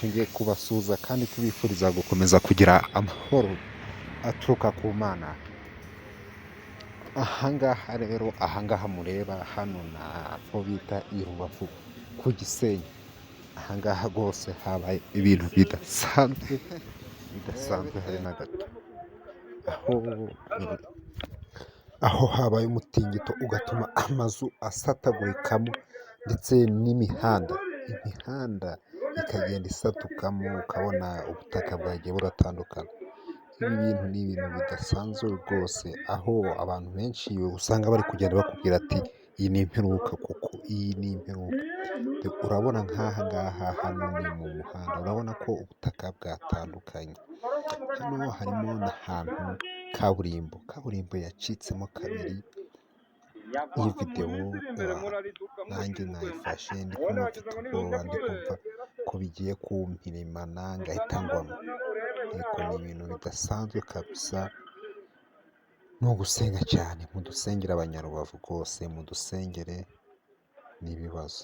twongeye kubasuhuza kandi tubifuriza gukomeza kugira amahoro aturuka ku Mana. Ahangaha rero, ahangaha mureba hano naho bita i Rubavu ku Gisenyi. Ahangaha rwose habaye ibintu bidasanzwe habe na gato, aho habaye umutingito ugatuma amazu asatagurikamo ndetse n'imihanda ikagenda isatukamo, ukabona ubutaka bwagiye buratandukana. Ibi bintu ni ibintu bidasanzwe rwose, aho abantu benshi usanga bari kugenda bakubwira ati iyi ni imperuka, kuko iyi ni imperuka. Urabona nk'aha ngaha, hano ni mu muhanda, urabona ko ubutaka bwatandukanye. Hano harimo n'ahantu kaburimbo yacitsemo kabiri. Iyi videwo nanjye nayifashe ndi kumva mfite ubwoba, ndi kumva ko bigiye kumpirimana ngahita ngwamo. Ariko ni ibintu bidasanzwe kabisa, ni ugusenga cyane. Mudusengere Abanyarubavu rwose, mudusengere n'ibibazo.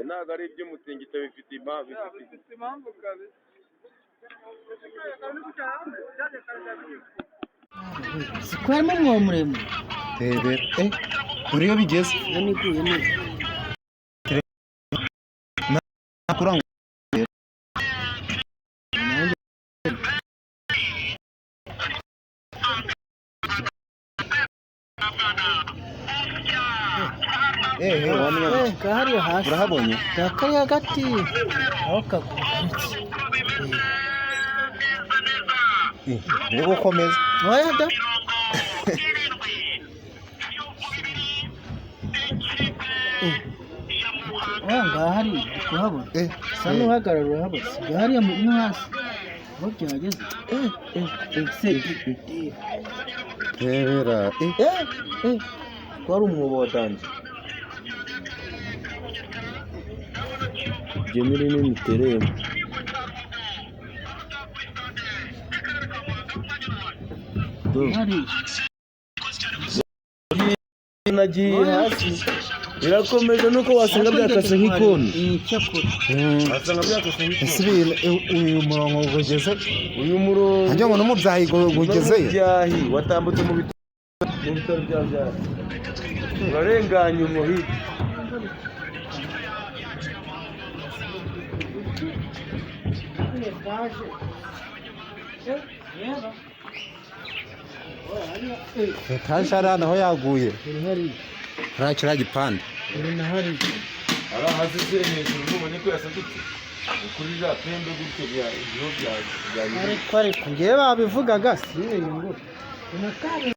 Ntabwo ari iby'umutingito, bifite impamvu kabisa. Sikwema mwo muremure. Uri iyo bigeze Yanikuye neza. nakuranga Kahari hasi. urahabonye Kakari hagati. Aho kagurutse. uri gukomeza Oya da. Ngahari kuhabona. Sa n'uhagarara urahabona. Ngahari mo hasi. Aho byageze. rebera Ko ari umwobo watanze. Gemini n'imiterere. Hari. Nagiye hasi. Birakomeza nuko wasanga byakase nk'ikoni. Cyakora. Wasanga byakase nk'ikoni. ese uyu murongo ugeze, Uyu murongo hajya ngo no mu byahi ugezeyo. Byahi watambutse mu bitaro bya Byahi. Urarenganya umuhigi. Etaje ari hano aho yaguye, Hari. hariya kiriya gipande. Hari. Ari ahasize hejuru ntubonye ko yasadutse. Kuri za pembe gutyo bya ibyo bya. Ariko ngewe babivugaga simenye ngo unakare.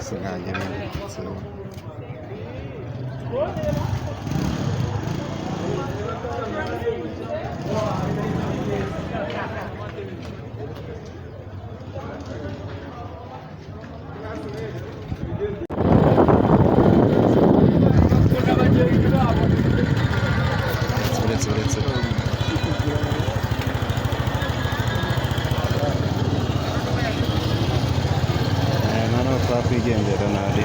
Sengaja nih. Sulit. Mana tapi gendera nadi.